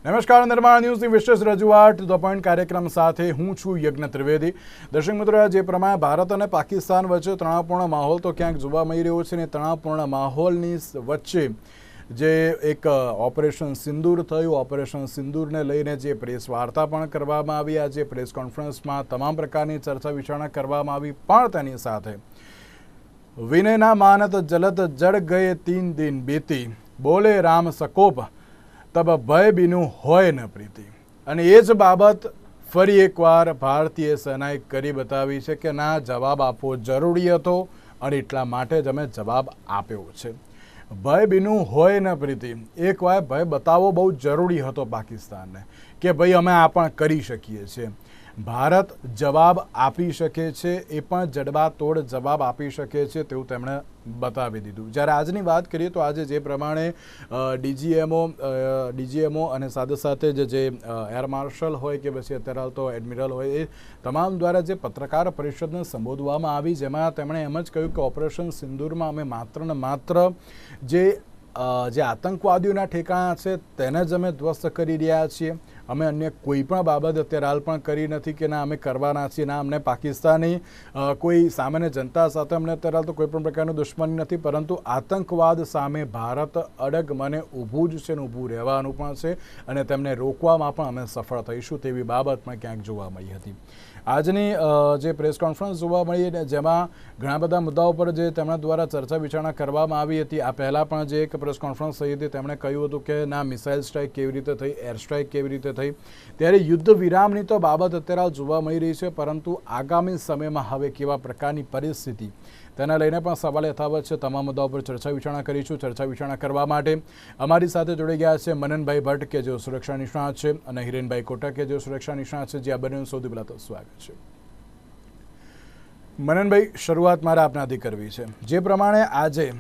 નમસ્કાર, નિર્માણ ન્યૂઝની વિશેષ રજૂઆત ધ પોઈન્ટ કાર્યક્રમ સાથે હું છું યજ્ઞ ત્રિવેદી। દર્શક મિત્રો, જે પ્રમાણે ભારત અને પાકિસ્તાન વચ્ચે તણાવપૂર્ણ માહોલ તો ક્યાંક જોવા મળી રહ્યો છે ને તણાવપૂર્ણ માહોલની વચ્ચે જે એક ઓપરેશન સિંદૂર થયું, ઓપરેશન સિંદૂરને લઈને જે પ્રેસ વાર્તા પણ કરવામાં આવી, આજે પ્રેસ કોન્ફરન્સમાં તમામ પ્રકારની ચર્ચા વિચારણા કરવામાં આવી, પણ તેની સાથે વિનય ના માનત જલત જડ ગયે 3 दिन बीती, બોલે રામ સકોપ તબ ભય બીનું હોય ન પ્રીતિ। અને એ જ બાબત ફરી એકવાર ભારતીય સેનાએ કરી બતાવી છે કે ના, જવાબ આપવો જરૂરી હતો અને એટલા માટે જ અમે જવાબ આપ્યો છે। ભય બીનું હોય ન પ્રીતિ, એકવાર ભય બતાવવો બહુ જરૂરી હતો પાકિસ્તાનને કે ભાઈ અમે આ પણ કરી શકીએ છીએ। ભારત જવાબ આપી શકે છે, એ પણ જડબાતોડ જવાબ આપી શકે છે તેવું તેમણે બતાવી દીધું। જ્યારે આજની વાત કરીએ તો આજે જે પ્રમાણે ડીજીએમઓ અને સાથે સાથે જે એર માર્શલ હોય કે પછી અત્યારે હાલ તો એડમિરલ હોય, એ તમામ દ્વારા જે પત્રકાર પરિષદને સંબોધવામાં આવી, જેમાં તેમણે એમ જ કહ્યું કે ઓપરેશન સિંદૂરમાં અમે માત્ર ને માત્ર જે આતંકવાદીઓના ઠેકાણા છે તેને જ અમે ધ્વસ્ત કરી રહ્યા છીએ, અમે અન્ય કોઈ પણ બાબત અત્યારે હાલ પણ કરી નથી કે ના અમે કરવાના છીએ, ના અમને પાકિસ્તાની કોઈ સામાન્ય જનતા સાથે અમને અત્યારે હાલ તો કોઈ પણ પ્રકારનું દુશ્મની નથી, પરંતુ આતંકવાદ સામે ભારત અડગ મને ઊભું જ છે ને ઊભું રહેવાનું પણ છે અને તેમને રોકવામાં પણ અમે સફળ થઈશું તેવી બાબત પણ ક્યાંક જોવા મળી હતી। આજની જે પ્રેસ કોન્ફરન્સ જોવા મળી, જેમાં ઘણા બધા મુદ્દાઓ પર જે તેમના દ્વારા ચર્ચા વિચારણા કરવામાં આવી હતી। આ પહેલાં પણ જે એક પ્રેસ કોન્ફરન્સ થઈ હતી તેમણે કહ્યું હતું કે ના, મિસાઇલ સ્ટ્રાઇક કેવી રીતે થઈ, એર સ્ટ્રાઇક કેવી રીતે થઈ, ત્યારે યુદ્ધ વિરામની તો બાબત અત્યારે જોવા મળી રહી છે, પરંતુ આગામી સમયમાં હવે કેવા પ્રકારની પરિસ્થિતિ તેના લઈને પણ સવાલ યથાવત છે। તમામ મુદ્દાઓ પર ચર્ચા વિચારણા કરીશું। ચર્ચા વિચારણા કરવા માટે અમારી સાથે જોડી ગયા છે મનનભાઈ ભટ્ટ કે જેઓ સુરક્ષા નિષ્ણાત છે અને હિરેનભાઈ કોટક કે જેઓ સુરક્ષા નિષ્ણાત છે। જે આ બંનેનું સૌથી પહેલાં તો સ્વાગત છે। મનનભાઈ, શરૂઆત મારે આપનાથી કરવી છે। જે પ્રમાણે આજે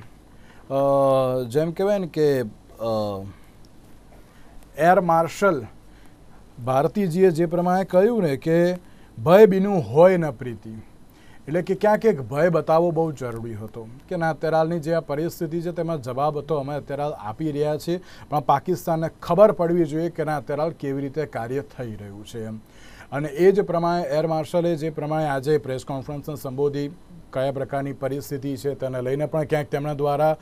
જેમ કહેવાય ને કે એર માર્શલ ભારતીજીએ જે પ્રમાણે કહ્યું ને કે ભય બીનું હોય ન પ્રીતિ, એટલે કે ક્યાંક એક ભય બતાવવો બહુ જરૂરી હતો કે ના, અત્યારે હાલની જે આ પરિસ્થિતિ છે તેમાં જવાબ હતો અમે અત્યારે હાલ આપી રહ્યા છીએ, પણ પાકિસ્તાનને ખબર પડવી જોઈએ કે ના, અત્યારે હાલ કેવી રીતે કાર્ય થઈ રહ્યું છે એમ। અને એ જ પ્રમાણે એર માર્શલે જે પ્રમાણે આજે પ્રેસ કોન્ફરન્સને સંબોધી, કયા પ્રકારની પરિસ્થિતિ છે તેને લઈને પણ ક્યાંક તેમના દ્વારા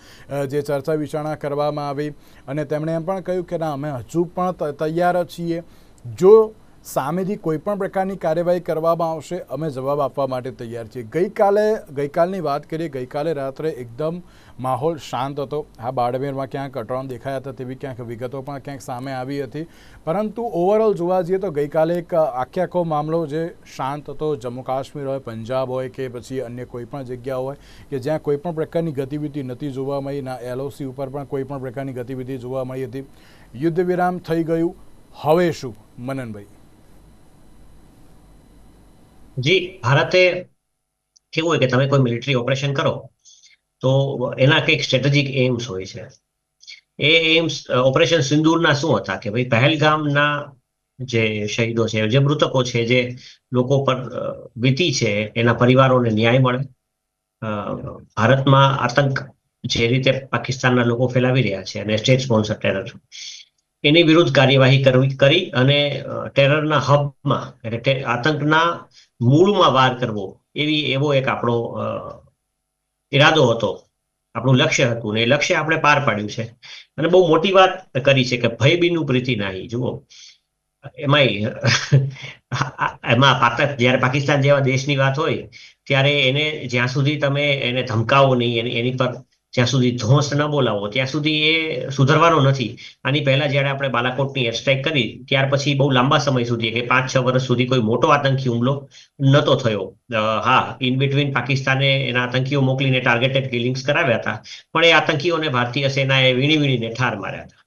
જે ચર્ચા વિચારણા કરવામાં આવી અને તેમણે એમ પણ કહ્યું કે ના, અમે હજુ પણ તૈયાર છીએ, જો સામેથી કોઈ પણ પ્રકારની કાર્યવાહી કરવામાં આવશે અમે જવાબ આપવા માટે તૈયાર છીએ। ગઈકાલની વાત કરીએ, ગઈકાલે રાત્રે એકદમ માહોલ શાંત હતો। હા, બાડમેરમાં ક્યાંક અટરામ દેખાયા હતા તેવી ક્યાંક વિગતો પણ ક્યાંક સામે આવી હતી, પરંતુ ઓવરઓલ જોવા જઈએ તો ગઈકાલે એક આખો મામલો જે શાંત હતો। જમ્મુ કાશ્મીર હોય, પંજાબ હોય કે પછી અન્ય કોઈ પણ જગ્યા હોય કે જ્યાં કોઈ પણ પ્રકારની ગતિવિધિ નથી જોવા મળી, ના LOC ઉપર પણ કોઈ પણ પ્રકારની ગતિવિધિ જોવા મળી હતી। યુદ્ધ વિરામ થઈ ગયું, હવે શું મનનભાઈ? જી, ભારતે કેવું હોય કે તમે કોઈ મિલિટરી ઓપરેશન કરો તો એના કંઈક સ્ટ્રેટેજિક એમ્સ હોય છે। એ એમ્સ ઓપરેશન સિંદૂરના શું હતા કે ભાઈ પહેલગામના જે શહીદો છે, જે મૃતકો છે, જે લોકો પર વીતી છે, એના પરિવારોને ન્યાય મળે। ભારતમાં આતંક જે રીતે પાકિસ્તાનના લોકો ફેલાવી રહ્યા છે અને સ્ટેટ સ્પોન્સર ટેરર, એની વિરુદ્ધ કાર્યવાહી કરી અને ટેરરના હબમાં એટલે આતંકના મૂળમાં વાર કરવો, એવો એક આપણો ઈરાદો હતો, આપણું લક્ષ્ય હતું ને એ લક્ષ્ય આપણે પાર પાડ્યું છે। અને બહુ મોટી વાત કરી છે કે ભય બીનું પ્રીતિ નાહી। જુઓ, એમાં જ્યારે પાકિસ્તાન જેવા દેશની વાત હોય ત્યારે એને જ્યાં સુધી તમે એને ધમકાવો નહીં, એની પર જ્યાં સુધી ધોંસ ન બોલાવો ત્યાં સુધી એ સુધરવાનો નથી। આની પહેલા જ્યારે આપણે બાલાકોટની એર સ્ટ્રાઇક કરી ત્યાર પછી બહુ લાંબા સમય સુધી કે 5-6 વર્ષ સુધી કોઈ મોટો આતંકી હુમલો નહોતો થયો। હા, ઇન બિટવીન પાકિસ્તાને એના આતંકીઓ મોકલીને ટાર્ગેટેડ કિલિંગ્સ કરાવ્યા હતા, પણ એ આતંકીઓને ભારતીય સેનાએ વીણીને ઠાર માર્યા હતા।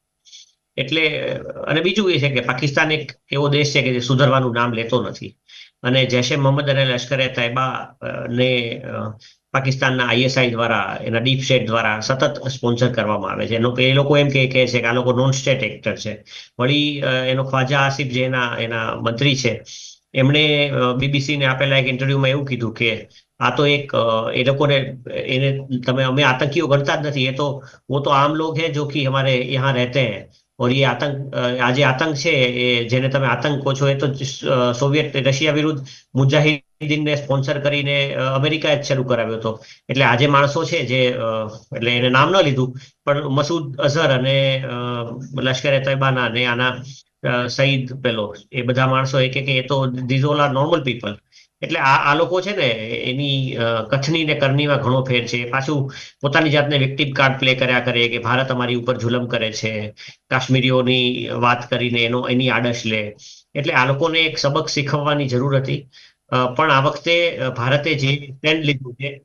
એટલે અને બીજું એ છે કે પાકિસ્તાન એક એવો દેશ છે કે જે સુધરવાનું નામ લેતો નથી અને જૈશે મોહમ્મદ અને લશ્કરે તૈયબા ને પાકિસ્તાનના ISI દ્વારા, એના ડીપ સ્ટેટ દ્વારા સતત સ્પોન્સર કરવામાં આવે છે। એ લોકો એમ કહે છે કે આ લોકો નોન સ્ટેટ એક્ટર છે। વળી એનો ખ્વાજા આસિફ જે એના મંત્રી છે, એમણે BBC ને આપેલા એક ઇન્ટરવ્યુમાં એવું કીધું કે આ તો એક એ લોકોને અમે આતંકીઓ ગણતા જ નથી, वो तो आम लोग हैं जो कि हमारे यहाँ रहते हैं ઓર એ આ જે આતંક છે એ જેને તમે આતંક કહો છો એ તો સોવિયત રશિયા વિરુદ્ધ મુજાહિદીનને સ્પોન્સર કરીને અમેરિકાએ જ શરૂ કરાવ્યો હતો. એટલે આ જે માણસો છે જે એટલે એને નામ ન લીધું પણ મસૂદ અઝહર અને લશ્કરે તૈબાના ને આના સઈદ પેલો એ બધા માણસો એ કે એ તો this all are normal people. એટલે આ લોકો છે ને એની કથની ને કરનીમાં ઘણો ફેર છે. પાછું પોતાની જાતને વિક્ટિમ કાર્ડ પ્લે કર્યા કરે કે ભારત અમારી ઉપર જુલમ કરે છે, કાશ્મીરીઓની વાત કરીને એની આડશ લે. એટલે આ લોકોને એક સબક શીખવવાની જરૂર હતી. પણ આ વખતે ભારતે જે સ્ટેન્ડ લીધું છે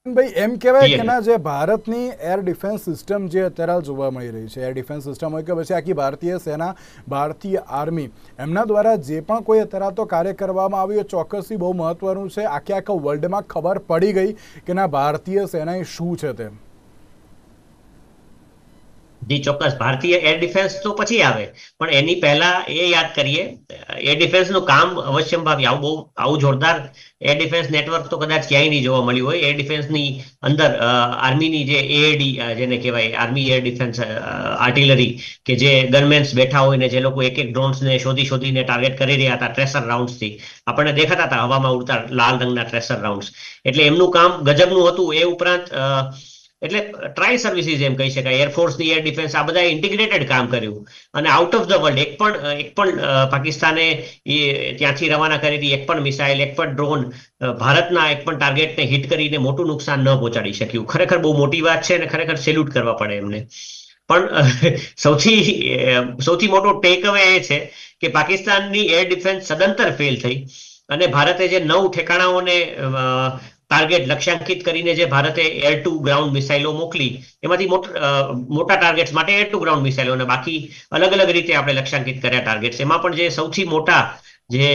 ભાઈ એમ કહેવાય કે ના જે ભારતની એર ડિફેન્સ સિસ્ટમ જે અત્યારે જોવા મળી રહી છે, એર ડિફેન્સ સિસ્ટમ હોય કે પછી આખી ભારતીય સેના, ભારતીય આર્મી, એમના દ્વારા જે પણ કોઈ અત્યારે તો કાર્ય કરવામાં આવ્યું એ ચોક્કસથી બહુ મહત્વનું છે. આખા વર્લ્ડમાં ખબર પડી ગઈ કે ના ભારતીય સેના શું છે તેમ. જી ચોક્કસ, ભારતીય એર ડિફેન્સ તો પછી આવે, પણ એની પહેલા એ યાદ કરીએ એર ડિફેન્સ નું કામ અવશ્યંભાવી આવું જોરદાર એર ડિફેન્સ નેટવર્ક તો કદાચ ક્યાંય નહીં જોવા મળ્યું હોય. એર ડિફેન્સની અંદર આર્મીની જે એએડી જેને કહેવાય આર્મી એર ડિફેન્સ આર્ટિલરી કે જે ગનમેન્સ બેઠા હોય ને જે લોકો એક એક ડ્રોન્સને શોધીને ટાર્ગેટ કરી રહ્યા હતા ટ્રેસર રાઉન્ડ્સથી, આપણને દેખાતા હતા હવામાં ઉડતા લાલ રંગના ટ્રેસર રાઉન્ડ્સ. એટલે એમનું કામ ગજબનું હતું. એ ઉપરાંત એટલે ટ્રાય સર્વિસીસ એમ કહી શકાય, એરફોર્સની એર ડિફેન્સ, આ બધા ઇન્ટિગ્રેટેડ કામ કર્યું. અને આઉટ ઓફ ધ વર્લ્ડ એક પણ પાકિસ્તાને ત્યાંથી રવાના કરેલી એક પણ મિસાઇલ, એક પણ ડ્રોન ભારતના એક પણ ટાર્ગેટને હિટ કરીને મોટું નુકસાન ન પહોંચાડી શક્યું. ખરેખર બહુ મોટી વાત છે અને ખરેખર સેલ્યુટ કરવા પડે એમને. પણ સૌથી મોટો ટેક અવે એ છે કે પાકિસ્તાનની એર ડિફેન્સ સદંતર ફેલ થઈ અને ભારતે જે 9 ઠેકાણાઓને ટાર્ગેટ લક્ષ્યાંકિત કરીને જે ભારતે એર ટુ ગ્રાઉન્ડ મિસાઇલો મોકલી, એમાંથી મોટા ટાર્ગેટ્સ માટે એર ટુ ગ્રાઉન્ડ મિસાઇલો અને બાકી અલગ અલગ રીતે આપણે લક્ષ્યાંકિત કર્યા ટાર્ગેટ્સ. એમાં પણ જે સૌથી મોટા જે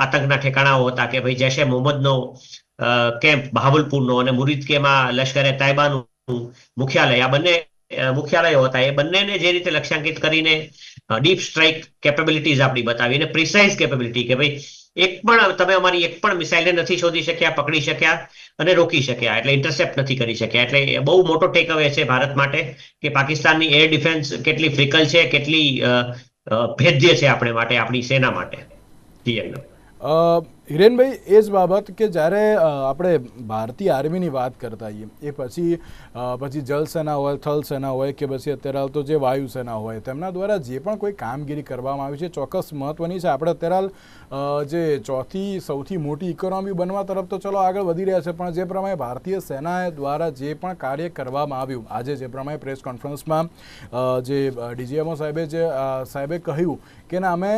આતંકના ઠેકાણાઓ હતા કે ભાઈ જૈશ એ મોહમ્મદનો કેમ્પ બહાવલપુરનો અને મુરીદકેમાં લશ્કરે તાયબાનું મુખ્યાલય, આ બંને મુખ્યાલયો હતા. એ બંનેને જે રીતે લક્ષ્યાંકિત કરીને ડીપ સ્ટ્રાઇક કેપેબિલિટીઝ આપણી બતાવી અને પ્રિસાઇઝ કેપેબિલિટી કે ભાઈ તમે અમારી એક પણ મિસાઇલને નથી શોધી શક્યા, પકડી શક્યા અને રોકી શક્યા, એટલે ઇન્ટરસેપ્ટ નથી કરી શક્યા. એટલે બહુ મોટો ટેક અવે છે ભારત માટે કે પાકિસ્તાનની એર ડિફેન્સ કેટલી ફ્રિકલ છે, કેટલી ભેદ્ય છે આપણે માટે, આપણી સેના માટે. હિરેનભાઈ, એ જ બાબત કે જ્યારે આપણે ભારતીય આર્મીની વાત કરતા હોઈએ એ પછી જલ સેના હોય, થલ સેના હોય કે પછી અત્યારે તો જે વાયુસેના હોય, તેમના દ્વારા જે પણ કોઈ કામગીરી કરવામાં આવી છે ચોક્કસ મહત્વની છે. આપણે અત્યારે જે ચોથી સૌથી મોટી ઇકોનોમી બનવા તરફ તો ચલો આગળ વધી રહ્યા છે, પણ જે પ્રમાણે ભારતીય સેના દ્વારા જે પણ કાર્ય કરવામાં આવ્યું, આજે જે પ્રમાણે પ્રેસ કોન્ફરન્સમાં જે ડીજીએમઓ સાહેબે કહ્યું કે ના અમે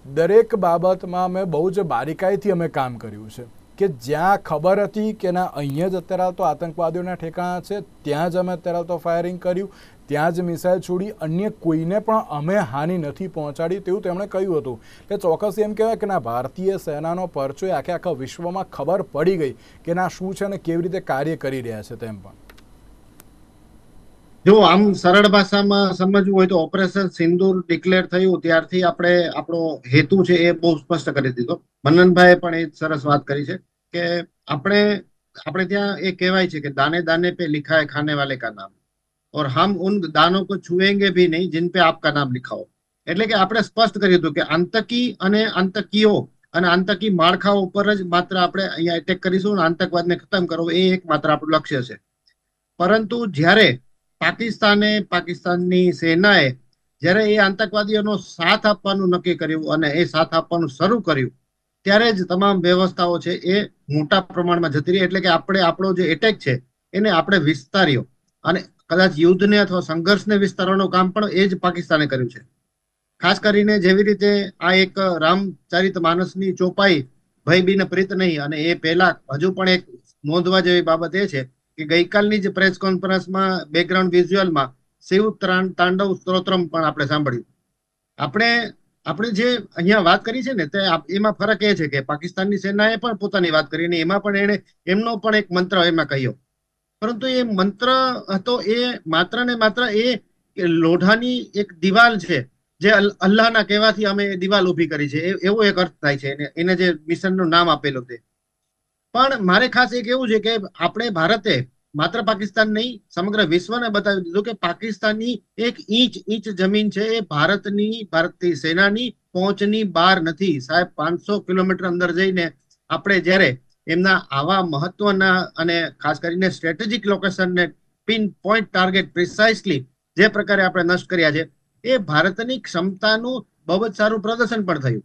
દરેક બાબતમાં અમે બહુ જ બારીકાઈથી અમે કામ કર્યું છે, કે જ્યાં ખબર હતી કે ના અહીંયા જ અત્યારે તો આતંકવાદીઓના ઠેકાણા છે ત્યાં જ અમે અત્યારે તો ફાયરિંગ કર્યું, ત્યાં જ મિસાઇલ છોડી, અન્ય કોઈને પણ અમે હાનિ નથી પહોંચાડી, તેવું તેમણે કહ્યું હતું. એટલે ચોક્કસ એમ કહેવાય કે ના ભારતીય સેનાનો પરચો આખા વિશ્વમાં ખબર પડી ગઈ કે ના શું છે અને કેવી રીતે કાર્ય કરી રહ્યા છે. તેમ પણ જો આમ સરળ ભાષામાં સમજવું હોય તો ઓપરેશન સિંદૂર ડિક્લેર થયું ત્યારથી આપણે આપણો હેતુ છે એ બહુ સ્પષ્ટ કરી દીધો. મનનભાઈએ પણ એ સરસ વાત કરી છે કે આપણે ત્યાં એ કહેવાય છે કે દાને દાને पे लिखा है खाने वाले का नाम और हम उन दानों को छुएंगे भी नहीं जिन पे आपका नाम लिखा हो. એટલે કે આપણે સ્પષ્ટ કર્યું હતું કે આતંકી અને આતંકીઓ અને આતંકી માળખાઓ ઉપર જ માત્ર આપણે અહીંયા એટેક કરીશું અને આતંકવાદને ખતમ કરવો એ એક માત્ર આપણું લક્ષ્ય છે. પરંતુ જ્યારે પાકિસ્તાનની સેનાએ જ્યારે એ આતંકવાદીઓનો સાથ આપવાનું નક્કી કર્યું અને એ સાથ આપવાનું શરૂ કર્યું ત્યારે જ તમામ વ્યવસ્થાઓ છે એ મોટા પ્રમાણમાં જતી રહી. એટલે કે આપણો જે એટેક છે એને આપણે વિસ્તાર્યો અને કદાચ યુદ્ધને અથવા સંઘર્ષને વિસ્તારવાનું કામ પણ એ જ પાકિસ્તાને કર્યું છે. ખાસ કરીને જેવી રીતે આ એક રામચરિત માનસની ચોપાઈ ભય બિન પ્રીત નહીં, અને એ પહેલા હજુ પણ એક નોંધવા જેવી બાબત એ છે કે ગઈકાલની જ પ્રેસ કોન્ફરન્સમાં બેકગ્રાઉન્ડ વિઝ્યુઅલમાં શિવ તાંડવ સ્તોત્રમ પણ આપણે સાંભળ્યું. આપણે જે અહીંયા વાત કરી છે ને તે એમાં ફરક એ છે કે પાકિસ્તાનની સેનાએ પણ પોતાની વાત કરી અને એમાં પણ એમનો પણ એક મંત્ર એમાં કહ્યો, પરંતુ એ મંત્ર હતો એ માત્ર ને માત્ર એ લોઢાની એક દિવાલ છે જે અલ્લાહના કહેવાથી અમે દિવાલ ઊભી કરી છે એવો એક અર્થ થાય છે એને જે મિશનનું નામ આપેલું તે. પણ મારે ખાસ એક એવું છે કે આપણે ભારતે માત્ર પાકિસ્તાન નહીં, સમગ્ર વિશ્વને બતાવી દીધું કે પાકિસ્તાનની એક ઇંચ જમીન છે એ ભારતીય સેનાની પહોંચની બહાર નથી. સાહેબ, 500 કિલોમીટર અંદર જઈને આપણે જ્યારે એમના આવા મહત્વના અને ખાસ કરીને સ્ટ્રેટેજિક લોકેશનને પિન પોઈન્ટ ટાર્ગેટ પ્રિસાઇસલી જે પ્રકારે આપણે નષ્ટ કર્યા છે, એ ભારતની ક્ષમતાનું બહુ જ સારું પ્રદર્શન પણ થયું.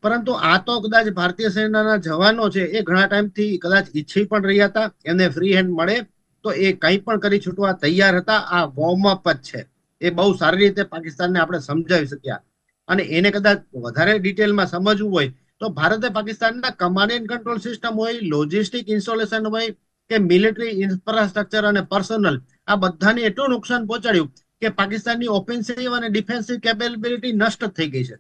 પરંતુ આ તો કદાચ ભારતીય સેનાના જવાનો છે એ ઘણા ટાઈમથી કદાચ ઈચ્છી પણ રહ્યા હતા, એમને ફ્રી હેન્ડ મળે તો એ કંઈ પણ કરી છૂટવા તૈયાર હતા. આ વોર્મઅપ જ છે. એ બહુ સારી રીતે પાકિસ્તાનને આપણે સમજાવી શક્યા. અને એને કદાચ વધારે ડિટેલમાં સમજવું હોય તો ભારતે પાકિસ્તાનના કમાન્ડ એન્ડ કંટ્રોલ સિસ્ટમ હોય, લોજિસ્ટિક ઇન્સ્ટોલેશન હોય કે મિલિટરી ઇન્ફ્રાસ્ટ્રક્ચર અને પર્સનલ, આ બધાને એટલું નુકસાન પહોંચાડ્યું કે પાકિસ્તાનની ઓફેન્સિવ અને ડિફેન્સિવ કેપેબિલિટી નષ્ટ થઈ ગઈ છે.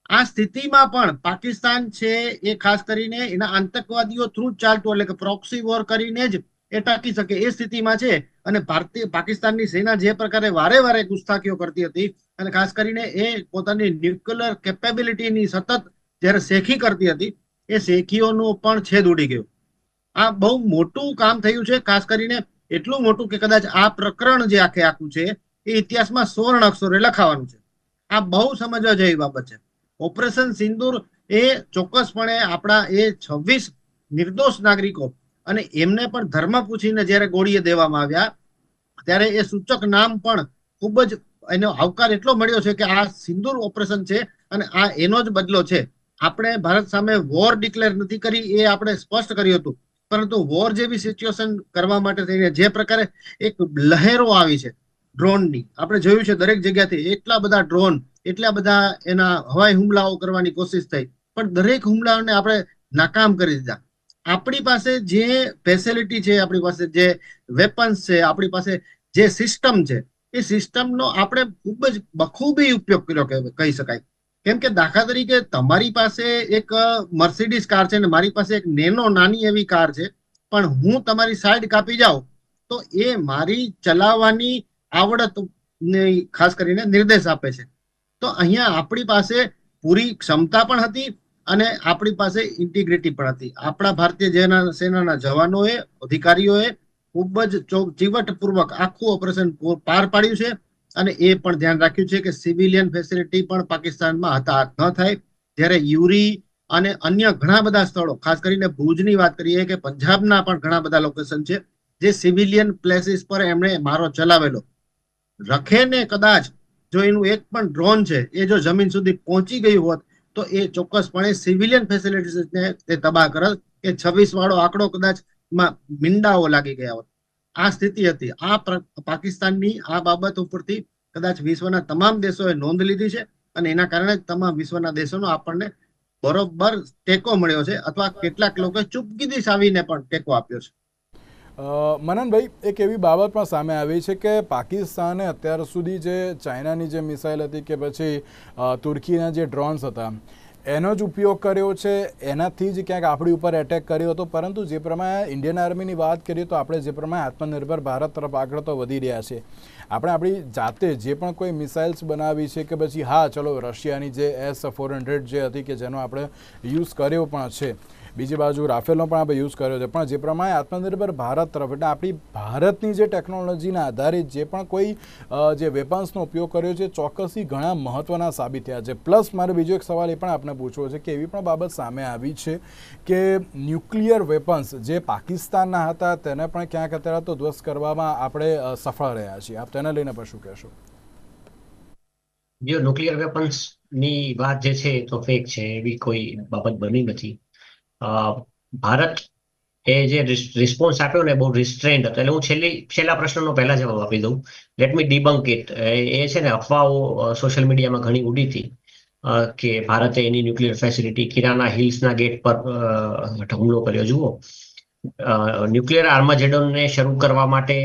આ સ્થિતિમાં પણ પાકિસ્તાન છે એ ખાસ કરીને એના આતંકવાદીઓ થ્રુ ચાલતું, એટલે કે પ્રોક્સી વોર કરીને જ એ ટકી શકે એ સ્થિતિમાં છે. અને પાકિસ્તાનની સેના જે પ્રકારે વારે ગુસ્તાખીઓ કરતી હતી અને ખાસ કરીને એ પોતાની ન્યુક્લિયર કેપેબિલિટીની સતત જ્યારે શેખી કરતી હતી, એ શેખીઓનું પણ છેદ ઉડી ગયું. આ બહુ મોટું કામ થયું છે, ખાસ કરીને એટલું મોટું કે કદાચ આ પ્રકરણ જે આખું છે એ ઇતિહાસમાં સુવર્ણ અક્ષરે લખાવાનું છે. આ બહુ સમજવા જેવી બાબત છે. ઓપરેશન સિંદૂર એ ચોક્કસપણે આપણા એ 26 નિર્દોષ નાગરિકો અને એમને પણ ધર્મ પૂછીને જ્યારે ગોળીએ દેવામાં આવ્યા ત્યારે એ સૂચક નામ પણ ખૂબ જ એનો આવકાર એટલો મળ્યો છે કે આ સિંદૂર ઓપરેશન છે અને આ એનો જ બદલો છે. આપણે ભારત સામે વોર ડિક્લેર નથી કરી, એ આપણે સ્પષ્ટ કર્યું હતું, પરંતુ વોર જેવી સિચ્યુએશન કરવા માટે થઈને જે પ્રકારે એક લહેરો આવી છે ડ્રોનની, આપણે જોયું છે દરેક જગ્યાથી એટલા બધા ડ્રોન, એટલા બધા એના હવાઈ હુમલાઓ કરવાની કોશિશ થઈ, પણ દરેક હુમલાઓને આપણે નાકામ કરી દીધા. આપણી પાસે જે ફેસિલિટી છે, આપણી પાસે જે વેપન્સ છે, આપણી પાસે જે સિસ્ટમ છે, એ સિસ્ટમનો આપણે ખૂબ જ બખૂબી ઉપયોગ કર્યો કહી શકાય. કેમ કે દાખલા તરીકે તમારી પાસે એક મર્સિડીઝ કાર છે ને મારી પાસે એક નાની એવી કાર છે, પણ હું તમારી સાઈડ કાપી જાઉં તો એ મારી ચલાવવાની આવડત ખાસ કરીને નિર્દેશ આપે છે. તો અહીંયા આપણી પાસે પૂરી ક્ષમતા પણ હતી અને આપણી પાસે ઇન્ટિગ્રિટી પણ હતી. આપણા ભારતીય સેનાના જવાનોએ, અધિકારીઓએ ખૂબ જ ચીવટપૂર્વક આખું ઓપરેશન પાર પાડ્યું છે અને એ પણ ધ્યાન રાખ્યું છે કે સિવિલિયન ફેસિલિટી પણ પાકિસ્તાનમાં હતાહત ન થાય. જ્યારે યુરી અને અન્ય ઘણા બધા સ્થળો, ખાસ કરીને ભુજની વાત કરીએ કે પંજાબના પણ ઘણા બધા લોકેશન છે જે સિવિલિયન પ્લેસીસ પર એમણે મારો ચલાવેલો. રખેને કદાચ જો એનું એક પણ ડ્રોન છે એ જો જમીન સુધી પહોંચી ગયું હોત તો એ ચોક્કસપણે સિવિલિયન ફેસિલિટીઝને તે તબાહ કરત. એ 26 વાળો આંકડો કદાચ મીંડાઓ લાગી ગયા હોત. આ સ્થિતિ હતી. આ પાકિસ્તાનની આ બાબત ઉપરથી કદાચ વિશ્વના તમામ દેશોએ નોંધ લીધી છે અને એના કારણે તમામ વિશ્વના દેશોનો આપણને બરોબર ટેકો મળ્યો છે, અથવા કેટલાક લોકો ચૂપગીદી સાવીને પણ ટેકો આપ્યો છે. મનનભાઈ, એક એવી બાબત પણ સામે આવી છે કે પાકિસ્તાને અત્યાર સુધી જે ચાઇનાની જે મિસાઇલ હતી કે પછી તુર્કીના જે ડ્રોન્સ હતા એનો જ ઉપયોગ કર્યો છે, એનાથી જ ક્યાંક આપણી ઉપર એટેક કર્યો હતો. પરંતુ જે પ્રમાણે ઇન્ડિયન આર્મીની વાત કરીએ તો આપણે જે પ્રમાણે આત્મનિર્ભર ભારત તરફ આગળ તો વધી રહ્યા છે, આપણે આપણી જાતે જે પણ કોઈ મિસાઇલ્સ બનાવી છે કે પછી હા ચલો રશિયાની જે S-400 જે હતી કે જેનો આપણે યુઝ કર્યો પણ છે, બીજી બાજુ રાફેલનો પણ આપણે યુઝ કર્યો છે, પણ જે પ્રમાણે આત્મનિર્ભર ભારત તરફ એટલે આપણી ભારતની જે ટેકનોલોજીના આધારિત જે પણ કોઈ જે વેપન્સનો ઉપયોગ કર્યો છે ચોક્કસથી ઘણા મહત્ત્વના સાબિત થયા છે. પ્લસ મારો બીજો એક સવાલ એ પણ આપણે પૂછવો છે કે એવી પણ બાબત સામે આવી છે કે ન્યુક્લિયર વેપન્સ જે પાકિસ્તાનના હતા તેને પણ ક્યાંક અત્યારે તો ધ્વસ્ત કરવામાં આપણે સફળ રહ્યા છીએ. આપ તેને લઈને પણ શું કહેશો? જો ન્યુક્લિયર વેપન્સની વાત જે છે તો ફેક છે, એવી કોઈ બાબત બની નથી. ભારત એ જે રિસ્પોન્સ આપ્યો ને બહુ રિસ્ટ્રેન્ડ હતો. એટલે હું છેલ્લા પ્રશ્નનો પહેલા જવાબ આપી દઉં. Let me ડિબંક it. એ છે ને અફવાઓ સોશિયલ મીડિયામાં ઘણી ઉડી હતી કે ભારતે એની ન્યુક્લિયર ફેસિલિટી કિરાના હિલ્સના ગેટ પર હુમલો કર્યો. જુઓ, ન્યુક્લિયર આર્માજેડોનને શરૂ કરવા માટે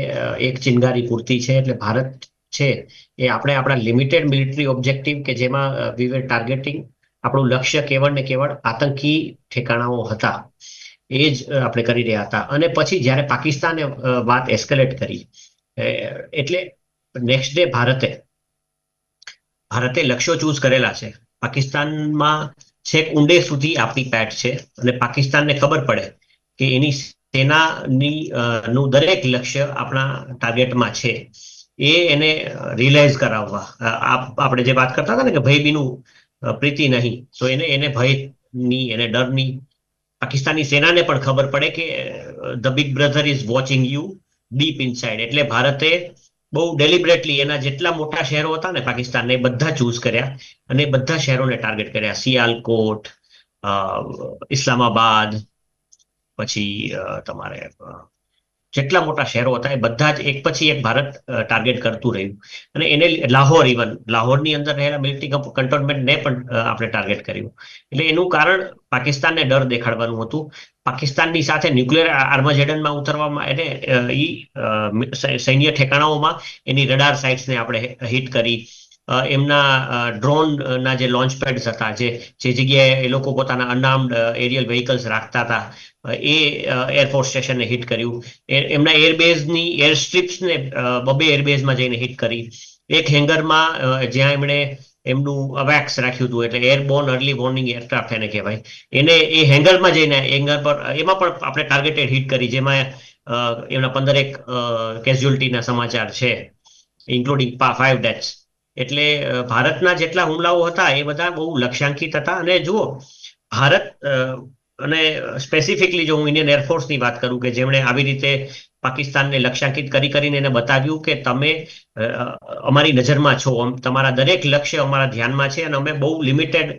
એક ચિનગારી પૂરતી છે. એટલે ભારત છે એ આપણે આપણા લિમિટેડ મિલિટરી ઓબ્જેક્ટિવ કે જેમાં વી વેર ટાર્ગેટિંગ, આપણું લક્ષ્ય કેવળ ને કેવળ આતંકી ઠેકાણાઓ હતા એ જ આપણે કરી રહ્યા હતા. અને પછી જ્યારે પાકિસ્તાને વાત એસ્કેલેટ કરી એટલે નેક્સ્ટ ડે ભારતે લક્ષ્યો ચૂઝ કરેલા છે. પાકિસ્તાનમાં છેક ઊંડે સુધી આપણી પેટ છે અને પાકિસ્તાનને ખબર પડે કે એની સેનાની નું દરેક લક્ષ્ય આપણા ટાર્ગેટમાં છે એને રિયલાઇઝ કરાવવા. આપણે જે વાત કરતા હતા ને કે ભય બીનું પ્રીતિ નહીં, તો એને ભયની એને ડરની પાકિસ્તાની સેનાને પણ ખબર પડે કે the big brother is watching you deep inside. એટલે ભારતે બહુ ડેલિબરેટલી એના જેટલા મોટા શહેરો હતા ને પાકિસ્તાનને એ બધા ચૂઝ કર્યા અને બધા શહેરોને ટાર્ગેટ કર્યા. સિયાલકોટ, ઇસ્લામાબાદ, પછી તમારે જેટલા મોટા શહેરો હતા એ બધા જ એક પછી એક ભારત ટાર્ગેટ કરતું રહ્યું. અને એને લાહોર, ઇવન લાહોરની અંદર રહેલા મિલિટરી કન્ટોનમેન્ટને પણ આપણે ટાર્ગેટ કર્યું. એટલે એનું કારણ પાકિસ્તાનને ડર દેખાડવાનું હતું. પાકિસ્તાનની સાથે ન્યુક્લિયર આર્માજેડનમાં ઉતરવામાં એને સૈન્ય ઠેકાણાઓમાં એની રડાર સાઇટ્સને આપણે હિટ કરી. એમના ડ્રોનના જે લોન્ચ પેડ્સ હતા, જે જગ્યાએ એ લોકો પોતાના અનઆર્મ્ડ એરિયલ વ્હીકલ્સ રાખતા હતા, એ એરફોર્સ સ્ટેશનને હિટ કર્યું. એમના એરબેઝની એરસ્ટ્રીપ્સને બબે એરબેઝમાં જઈને હિટ કરી. એક હેંગરમાં જ્યાં એમણે એમનું અવેક્સ રાખ્યું હતું, એટલે એરબોર્ન અર્લી વોર્નિંગ એરક્રાફ્ટ એને કહેવાય, એને એ હેંગરમાં જઈને હેંગર પર એમાં પણ આપણે ટાર્ગેટેડ હિટ કરી, જેમાં એમના 15 કેઝ્યુઅલ્ટીના સમાચાર છે, ઇન્ક્લુડિંગ 5 ડેથ્સ. એટલે ભારતના જેટલા હુમલાઓ હતા એ બધા બહુ લક્ષ્યાંકિત હતા. અને જુઓ, ભારત અને સ્પેસિફિકલી જો હું ઇન્ડિયન એરફોર્સની વાત કરું કે જેમણે આવી રીતે પાકિસ્તાનને લક્ષ્યાંકિત કરીને એને બતાવ્યું કે તમે અમારી નજરમાં છો, તમારા દરેક લક્ષ્ય અમારા ધ્યાનમાં છે અને અમે બહુ લિમિટેડ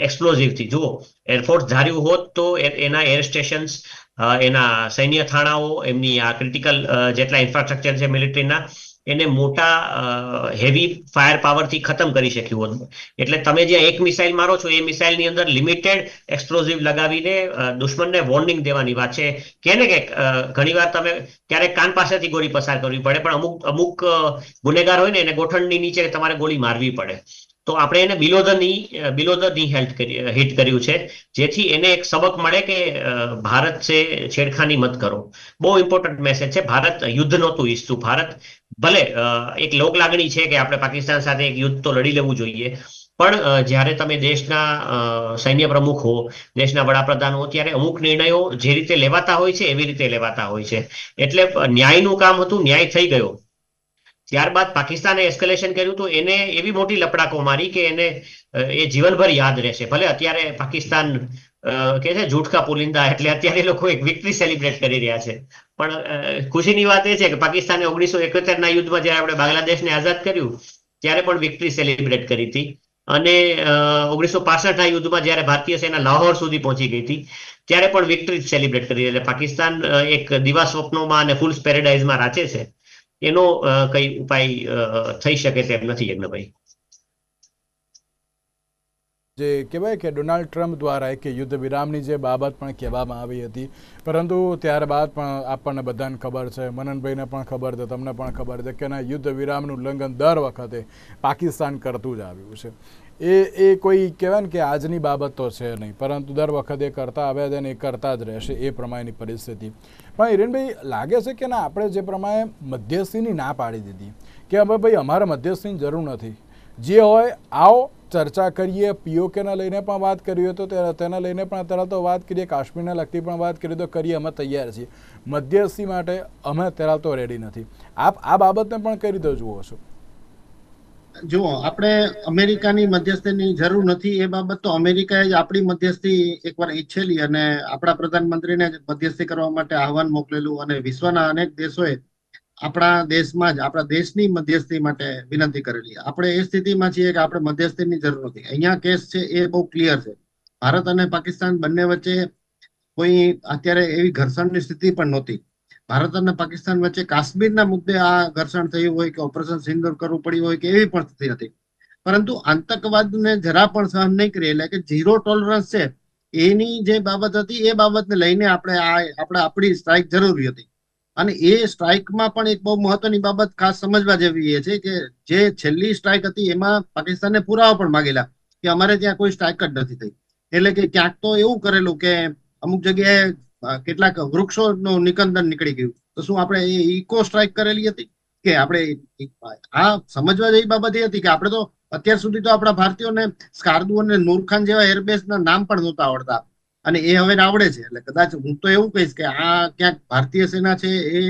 એક્સપ્લોઝિવથી, જુઓ, એરફોર્સ ધાર્યું હોત તો એના એર સ્ટેશન્સ, એના સૈન્ય થાણાઓ, એમની આ ક્રિટિકલ જેટલા ઇન્ફ્રાસ્ટ્રક્ચર છે મિલિટરીના, એને મોટા હેવી ફાયર પાવરથી ખતમ કરી શક્યું હોત. એટલે તમે જે એક મિસાઇલ મારો છો એ મિસાઇલની અંદર લિમિટેડ એક્સપ્લોઝિવ લગાવીને દુશ્મનને વોર્નિંગ દેવાની વાત છે. કે ને કે ઘણીવાર તમે ક્યારેક કાન પાસેથી ગોળી પસાર કરવી પડે, પણ અમુક ગુનેગાર હોય ને એને ગોઠણની નીચે તમારે ગોળી મારવી પડે. તો આપણે એને બિલો ધ ની હિટ કર્યું છે, જેથી એને એક સબક મળે કે ભારત છે છેડખાની મત કરો. બહુ ઇમ્પોર્ટન્ટ મેસેજ છે. ભારત યુદ્ધ નહોતું ઈચ્છતું. ભારત ભલે એક લોક લાગણી છે કે આપણે પાકિસ્તાન સાથે એક યુદ્ધ તો લડી લેવું જોઈએ, પણ જ્યારે તમે દેશના સૈન્ય પ્રમુખ હો, દેશના વડાપ્રધાન હો, ત્યારે અમુક નિર્ણયો જે રીતે લેવાતા હોય છે એવી રીતે લેવાતા હોય છે. એટલે ન્યાયનું કામ હતું, ન્યાય થઈ ગયો. ત્યારબાદ પાકિસ્તાને એસ્કેલેશન કર્યું તો એને એવી મોટી લપડાકો મારી કે એને એ જીવનભર યાદ રહેશે. ભલે અત્યારે પાકિસ્તાન કે છે જૂઠ કા પુલિંદા, એટલે અત્યારે લોકો એક વિક્ટરી સેલિબ્રેટ કરી રહ્યા છે. પણ ખુશીની વાત એ છે કે પાકિસ્તાને 1971ના યુદ્ધમાં જ્યારે આપણે બાંગ્લાદેશને આઝાદ કર્યું ત્યારે પણ વિક્ટરી સેલિબ્રેટ કરી હતી. અને 1965ના યુદ્ધમાં જ્યારે ભારતીય સેના લાહોર સુધી પહોંચી ગઈ હતી ત્યારે પણ વિક્ટરી સેલિબ્રેટ કરી. એટલે પાકિસ્તાન એક દિવા સ્વપ્નોમાં અને ફૂલ્સ પેરેડાઇઝમાં રાચે છે. એનો કઈ ઉપાય થઈ શકે તેમ નથી યજ્ઞભાઈ. જે કહેવાય કે ડોનાલ્ડ ટ્રમ્પ દ્વારા એક યુદ્ધ વિરામની જે બાબત પણ કહેવામાં આવી હતી, પરંતુ ત્યારબાદ પણ આપણને બધાને ખબર છે, મનનભાઈને પણ ખબર છે, તમને પણ ખબર છે કે યુદ્ધ વિરામનું ઉલ્લંઘન દર વખતે પાકિસ્તાન કરતું જ આવ્યું છે. એ કોઈ કહેવાય ને કે આજની બાબત તો છે નહીં, પરંતુ દર વખતે કરતા આવ્યા છે અને એ કરતા જ રહેશે, એ પ્રમાણેની પરિસ્થિતિ. પણ હિરેનભાઈ, લાગે છે કે ના, આપણે જે પ્રમાણે મધ્યસ્થીની ના પાડી દીધી કે હવે ભાઈ અમારે મધ્યસ્થીની જરૂર નથી, જે હોય આવો ચર્ચા કરીએ, પીઓકેને લઈને પણ વાત કરી તો તેને લઈને પણ અત્યારે તો વાત કરીએ, કાશ્મીરને લગતી પણ વાત કરીએ તો કરીએ, અમે તૈયાર છીએ. મધ્યસ્થી માટે અમે અત્યારે તો રેડી નથી. આપ આ બાબતને પણ કઈ રીતે જુઓ છો? જુઓ, આપણે અમેરિકાની મધ્યસ્થીની જરૂર નથી એ બાબત તો અમેરિકાએ જ આપણી મધ્યસ્થી એકવાર ઈચ્છેલી અને આપણા પ્રધાનમંત્રીને મધ્યસ્થી કરવા માટે આહવાન મોકલેલું, અને વિશ્વના અનેક દેશોએ આપણા દેશમાં જ આપણા દેશની મધ્યસ્થી માટે વિનંતી કરેલી. આપણે એ સ્થિતિમાં છીએ કે આપણે મધ્યસ્થીની જરૂર નથી. અહીંયા કેસ છે એ બહુ ક્લિયર છે. ભારત અને પાકિસ્તાન બંને વચ્ચે કોઈ અત્યારે એવી ઘર્ષણની સ્થિતિ પણ નહોતી. ભારત અને પાકિસ્તાન વચ્ચે કાશ્મીરના મુદ્દે આ ઘર્ષણ થયું હોય કે ઓપરેશન સિંદૂર કરવું પડ્યું હોય કે એવી પણ સ્થિતિ હતી. પરંતુ આતંકવાદને જરા પણ સહન નહીં કરીએ, એટલે કે ઝીરો ટોલરન્સ છે, એની જે બાબત હતી એ બાબતને લઈને આપણી સ્ટ્રાઇક જરૂરી હતી. અને એ સ્ટ્રાઇકમાં પણ એક બહુ મહત્વની બાબત ખાસ સમજવા જેવી એ છે કે જે છેલ્લી સ્ટ્રાઇક હતી એમાં પાકિસ્તાને પુરાવા પણ માંગેલા કે અમારે ત્યાં કોઈ સ્ટ્રાઇક જ નથી થઈ. એટલે કે ક્યાંક તો એવું કરેલું કે અમુક જગ્યાએ કેટલાક વૃક્ષોનું નિકંદન નીકળી ગયું. તો શું આપણે એ ઇકો સ્ટ્રાઇક કરેલી હતી કે આપણે આ સમજવા જેવી બાબત એ હતી કે આપણે તો અત્યાર સુધી તો આપણા ભારતીયોને સ્કાર્દુ અને નૂરખાન જેવા એરબેઝના નામ પણ નહોતા આવડતા. અને એ હવે આવડે છે. એટલે કદાચ હું તો એવું કહીશ કે આ ક્યાંક ભારતીય સેના છે એ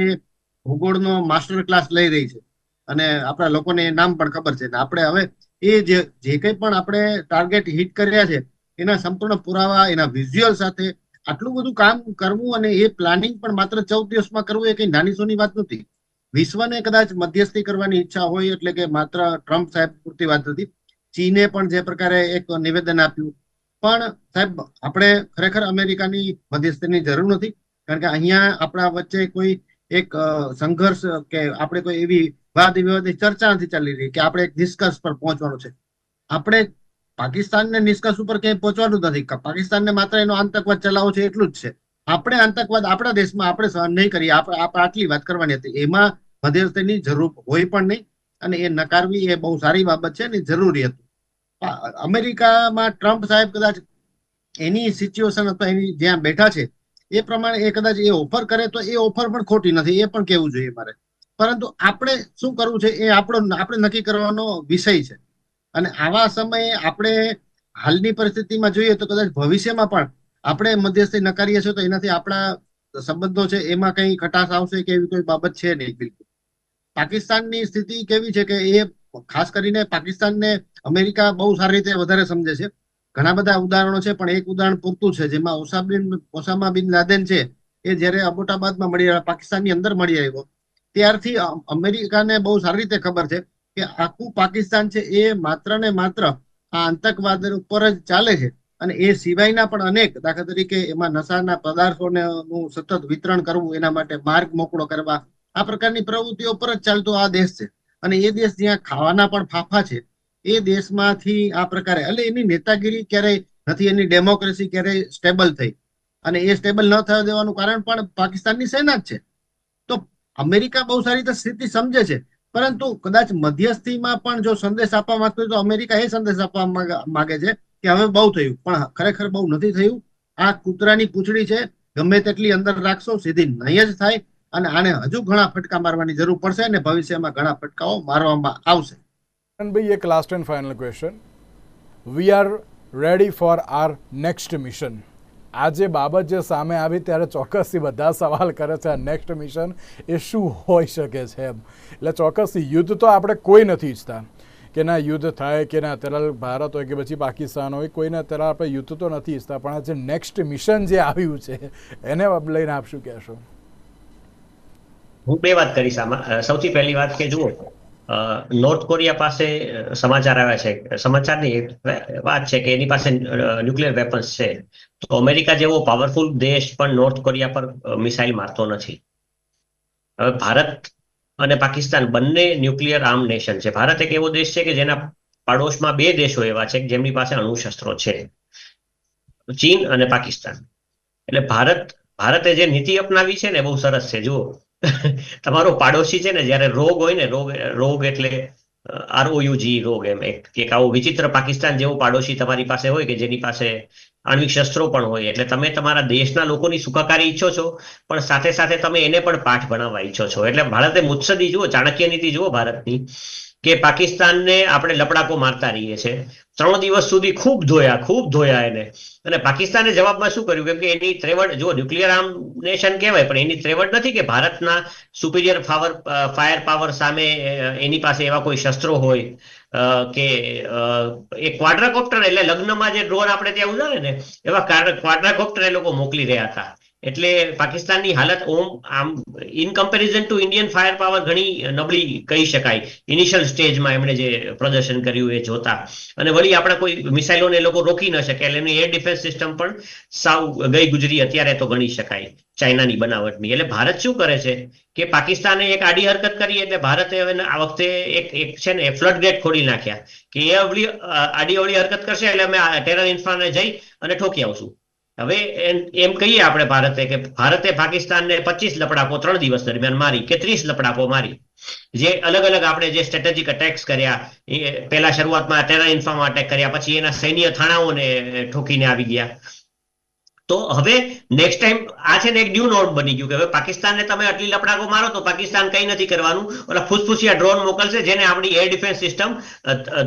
ભૂગોળનો માસ્ટર ક્લાસ લઈ રહી છે અને આપણા લોકોને એ નામ પણ ખબર છે. આપણે હવે એ જે કંઈ પણ આપણે ટાર્ગેટ હિટ કર્યા છે એના સંપૂર્ણ પુરાવા, એના વિઝ્યુઅલ સાથે આટલું બધું કામ કરવું અને એ પ્લાનિંગ પણ માત્ર 14 દિવસમાં કરવું એ કઈ નાની સોની વાત નથી. વિશ્વને કદાચ મધ્યસ્થી કરવાની ઈચ્છા હોય, એટલે કે માત્ર ટ્રમ્પ સાહેબ પૂરતી વાત નથી. ચીને પણ જે પ્રકારે એક નિવેદન આપ્યું, પણ સાહેબ આપણે ખરેખર અમેરિકાની મધ્યસ્થીની જરૂર નથી, કારણ કે અહીંયા આપણા વચ્ચે કોઈ એક સંઘર્ષ કે આપણે કોઈ એવી વાદ વિવાદની ચર્ચા નથી ચાલી રહી કે આપણે એક નિષ્કર્ષ પર પહોંચવાનું છે. આપણે પાકિસ્તાનને નિષ્કર્ષ ઉપર ક્યાંય પહોંચવાનું નથી. પાકિસ્તાનને માત્ર એનો આતંકવાદ ચલાવવો છે એટલું જ છે. આપણે આતંકવાદ આપણા દેશમાં આપણે સહન નહીં કરીએ, આપણે આટલી વાત કરવાની હતી. એમાં મધ્યસ્થીની જરૂર હોય પણ નહીં, અને એ નકારવી એ બહુ સારી બાબત છે અને જરૂરી હતું. અમેરિકામાં ટ્રમ્પ સાહેબ કદાચ એની સિચ્યુએશન અથવા એની જ્યાં બેઠા છે એ પ્રમાણે એ કદાચ એ ઓફર કરે તો એ ઓફર પણ ખોટી નથી, એ પણ કહેવું જોઈએ મારે. પરંતુ આપણે શું કરવું છે એ આપણે નક્કી કરવાનો વિષય છે. અને આવા સમયે આપણે હાલની પરિસ્થિતિમાં જોઈએ તો કદાચ ભવિષ્યમાં પણ આપણે મધ્યસ્થી નકારીએ છીએ તો એનાથી આપણા સંબંધો છે એમાં કઈ ખટાશ આવશે કે એવી કોઈ બાબત છે નહીં. બિલકુલ પાકિસ્તાનની સ્થિતિ કેવી છે કે એ ખાસ કરીને પાકિસ્તાનને અમેરિકા બહુ સારી રીતે વધારે સમજે છે. ઘણા બધા ઉદાહરણો છે, પણ એક ઉદાહરણ પૂરતું છે, જેમાં ઓસામા બિન લાદેન છે એ જ્યારે અબોટાબાદમાં મળી આવ્યા, પાકિસ્તાનની અંદર મળી આવ્યો, ત્યારથી અમેરિકાને બહુ સારી રીતે ખબર છે કે આખું પાકિસ્તાન છે એ માત્ર ને માત્ર આ આતંકવાદ ઉપર જ ચાલે છે. અને એ સિવાયના પણ અનેક, દાખલા તરીકે એમાં નશાના પદાર્થોનું સતત વિતરણ કરવું, એના માટે માર્ગ મોકળો કરવા, આ પ્રકારની પ્રવૃત્તિઓ પર જ ચાલતો આ દેશ છે. અને એ દેશ જ્યાં ખાવાના પણ ફાફા છે, એ દેશમાંથી આ પ્રકારે, એટલે એની નેતાગીરી ક્યારેય નથી, એની ડેમોક્રેસી ક્યારેય સ્ટેબલ થઈ, અને એ સ્ટેબલ ન થવા દેવાનું કારણ પણ પાકિસ્તાનની સેના જ છે. તો અમેરિકા બહુ સારી રીતે સ્થિતિ સમજે છે, પરંતુ કદાચ મધ્યસ્થીમાં પણ જો સંદેશ આપવા માંગતો હોય તો અમેરિકા એ સંદેશ આપવા માંગે છે કે હવે બહુ થયું, પણ ખરેખર બહુ નથી થયું. આ કૂતરાની પૂંછડી છે, ગમે તેટલી અંદર રાખશો સીધી નહીં જ થાય, અને આને હજુ ઘણા ફટકા મારવાની જરૂર પડશે અને ભવિષ્યમાં ઘણા ફટકાઓ મારવામાં આવશે. ભાઈ, એક last and final question. We are ready for our next mission. આ જે બાબત જે સામે આવી ત્યારે ચોક્કસથી બધા સવાલ કરે છે આ નેક્સ્ટ મિશન એ શું હોઈ શકે છે એમ. એટલે ચોક્કસથી યુદ્ધ તો આપણે કોઈ નથી ઈચ્છતા કે ના યુદ્ધ થાય, કે ના અત્યારે ભારત હોય કે પછી પાકિસ્તાન હોય, કોઈને અત્યારે આપણે યુદ્ધ તો નથી ઈચ્છતા, પણ આ જે નેક્સ્ટ મિશન જે આવ્યું છે એને લઈને આપ શું કહેશો? હું બે વાત કરીશ આમાં. સૌથી પહેલી વાત કે જુઓ, નોર્થ કોરિયા પાસે સમાચાર આવ્યા છે, સમાચારની વાત છે કે એની પાસે ન્યુક્લિયર વેપન્સ છે. તો અમેરિકા જેવો પાવરફુલ દેશ પણ નોર્થ કોરિયા પર મિસાઇલ મારતો નથી. હવે ભારત અને પાકિસ્તાન બંને ન્યુક્લિયર આર્મ નેશન છે. ભારત એક એવો દેશ છે કે જેના પાડોશમાં બે દેશો એવા છે જેમની પાસે અણુશસ્ત્રો છે, ચીન અને પાકિસ્તાન. એટલે ભારતે જે નીતિ અપનાવી છે ને બહુ સરસ છે. જુઓ, તમારો પાડોશી છે ને જ્યારે રોગ હોય ને, રોગ એટલે ROUG રોગ, એમ એક આવો વિચિત્ર પાકિસ્તાન જેવો પાડોશી તમારી પાસે હોય કે જેની પાસે આણ્વિક શસ્ત્રો પણ હોય, એટલે તમે તમારા દેશના લોકોની સુખાકારી ઈચ્છો છો, પણ સાથે સાથે તમે એને પણ પાઠ ભણાવવા ઈચ્છો છો. એટલે ભારતે મુત્સદી, જુઓ, ચાણક્ય નીતિ જુઓ ભારતની, કે પાકિસ્તાનને આપણે લપડાકો મારતા રહીએ છીએ. 3 દિવસ સુધી ખૂબ ધોયા એને, અને પાકિસ્તાને જવાબમાં શું કર્યું? કેમ કે એની ત્રેવડ, જો ન્યુક્લિયર આર્મ નેશન કહેવાય, પણ એની ત્રેવડ નથી કે ભારતના સુપિરિયર ફાયર પાવર સામે એની પાસે એવા કોઈ શસ્ત્રો હોય કે એ ક્વાડ્રાકોપ્ટર, એટલે લગ્નમાં જે ડ્રોન આપણે ત્યાં ઉડાડે ને એવા ક્વાડ્રાકોપ્ટર એ લોકો મોકલી રહ્યા હતા. એટલે પાકિસ્તાનની હાલત આમ in comparison two Indian fire power ઘણી નબળી કહી શકાય ઇનિશિયલ સ્ટેજમાં એમણે જે પ્રદર્શન કર્યું એ જોતા. અને વળી આપણા કોઈ મિસાઇલોને એ લોકો રોકી ન શકે, એટલે એની એર ડિફેન્સ સિસ્ટમ પણ સાવ ગઈ ગુજરી અત્યારે તો ગણી શકાય, ચાઇનાની બનાવટની. એટલે ભારત શું કરે છે કે પાકિસ્તાને એક આડી હરકત કરી, એટલે ભારતે હવે આ વખતે એક છે ને ફ્લડ ગેટ ખોલી નાખ્યા કે એ આડી અવળી હરકત કરશે એટલે અમે ટેરર ઇન્ફ્રાને જઈ અને ઠોકી આવશું. હવે એમ કહીએ આપણે ભારતે પાકિસ્તાનને 25 લપડાકો 3 દિવસ દરમિયાન મારી, કે 30 લપડાકો મારી, જે અલગ અલગ આપણે જે સ્ટ્રેટેજિક અટેક્સ કર્યા. પહેલા શરૂઆતમાં ટેરર ઇન્ફામાં અટેક કર્યા, પછી એના સૈન્ય થાણાઓને ઠોકીને આવી ગયા. તો હવે નેક્સ્ટ ટાઈમ આ છે ને એક ન્યૂ નોર્મ બની ગયું કે હવે પાકિસ્તાનને તમે આટલી લપડાકો મારો તો પાકિસ્તાન કંઈ નથી કરવાનું, ઓલા ફૂસફૂસિયા ડ્રોન મોકલશે જેને આપણી એર ડિફેન્સ સિસ્ટમ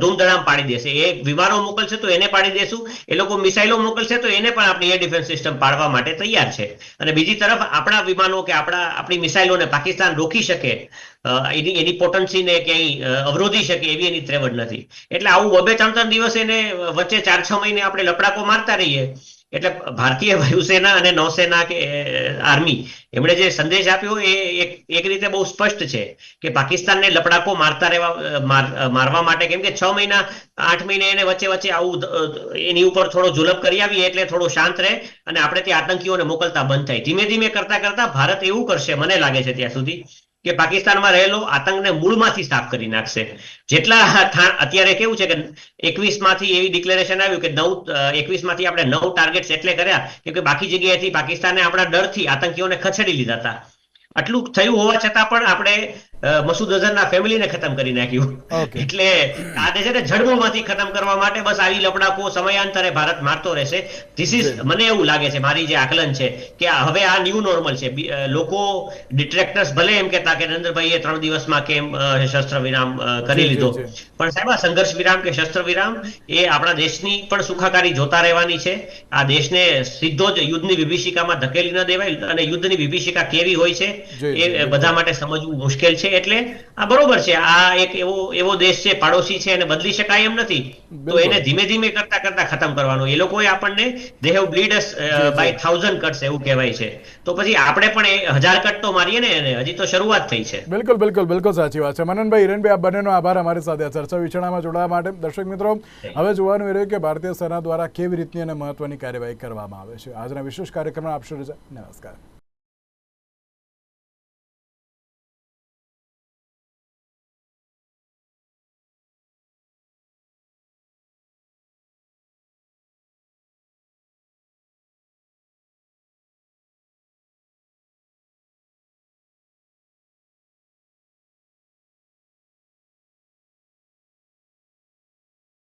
ધૂમધડામ પાડી દેશે. એ વિમાનો મોકલશે તો એને પાડી દેશું, એ લોકો મિસાઇલો મોકલશે તો એને પણ આપણી એર ડિફેન્સ સિસ્ટમ પાડવા માટે તૈયાર છે. અને બીજી તરફ આપણા વિમાનો કે આપણી મિસાઇલોને પાકિસ્તાન રોકી શકે, એની પોટન્સીને ક્યાંય અવરોધી શકે એવી એની ત્રેવડ નથી. એટલે આવું 2-3 દિવસ એને વચ્ચે 4-6 મહિને આપણે લપડાકો મારતા રહીએ. એટલે ભારતીય વાયુસેના અને નૌસેના કે આર્મી એમણે જે સંદેશ આપ્યો એ એક રીતે બહુ સ્પષ્ટ છે કે પાકિસ્તાનને લપડાકો મારવા માટે, કેમ કે 6 મહિના 8 મહિને એને વચ્ચે આવું એની ઉપર થોડો જુલમ કરી આવીએ એટલે થોડો શાંત રહે અને આપણે ત્યાં આતંકીઓને મોકલતા બંધ થાય. ધીમે ધીમે કરતા ભારત એવું કરશે, મને લાગે છે ત્યાં સુધી, કે પાકિસ્તાનમાં રહેલો આતંકને મૂળમાંથી સાફ કરી નાખશે. જેટલા અત્યારે કેવું છે કે 21 માંથી એવી ડિક્લેરેશન આવ્યું કે 21 માંથી આપણે 9 ટાર્ગેટ્સ એટલે કર્યા કે બાકી જગ્યાએથી પાકિસ્તાને આપણા ડરથી આતંકીઓને ખસેડી લીધા હતા. આટલું થયું હોવા છતાં પણ આપણે મસૂદ અઝહરના ફેમિલીને ખતમ કરી નાખ્યું. એટલે આ છે ને જડમૂળમાંથી ખતમ કરવા માટે બસ આવી લપડાકો સમયાંતરે ભારત મારતો રહેશે. ધીસ ઇઝ, મને એવું લાગે છે, મારી જે આકલન છે કે હવે આ ન્યૂ નોર્મલ છે. લોકો ડિટ્રેક્ટર્સ ભલે એમ કહેતા કે નરેન્દ્રભાઈએ 3 દિવસમાં કેમ શસ્ત્ર વિરામ કરી લીધો, પણ સાહેબ આ સંઘર્ષ વિરામ કે શસ્ત્ર વિરામ એ આપણા દેશની પણ સુખાકારી જોતા રહેવાની છે. આ દેશને સીધો જ યુદ્ધની વિભીષિકામાં ધકેલી ન દેવાય, અને યુદ્ધની વિભીષિકા કેવી હોય છે એ બધા માટે સમજવું મુશ્કેલ છે. એટલે આ બરોબર છે, આ એક એવો દેશ છે, પાડોશી છે, એને બદલી શકાય એમ નથી. તો એને ધીમે ધીમે કરતા ખતમ કરવાનો. એ લોકોએ આપણને they have bleed us by 1000 cuts એવું કહેવાય છે. તો પછી આપણે પણ 1000 કટ તો મારીએ ને એને, હજી તો શરૂઆત થઈ છે. બિલકુલ સાચી વાત છે. મનનભાઈ, હિરેનભાઈ, આપ બંનેનો આભાર અમારી સાથે આ ચર્ચા વિચારણામાં જોડાવા માટે. દર્શક મિત્રો, હવે જોવાનું એ રહ્યું કે ભારતીય સેના દ્વારા કેવી રીતની અને મહત્વની કાર્યવાહી કરવામાં આવે છે. આજના વિશેષ કાર્યક્રમમાં આપશો રજા. નમસ્કાર.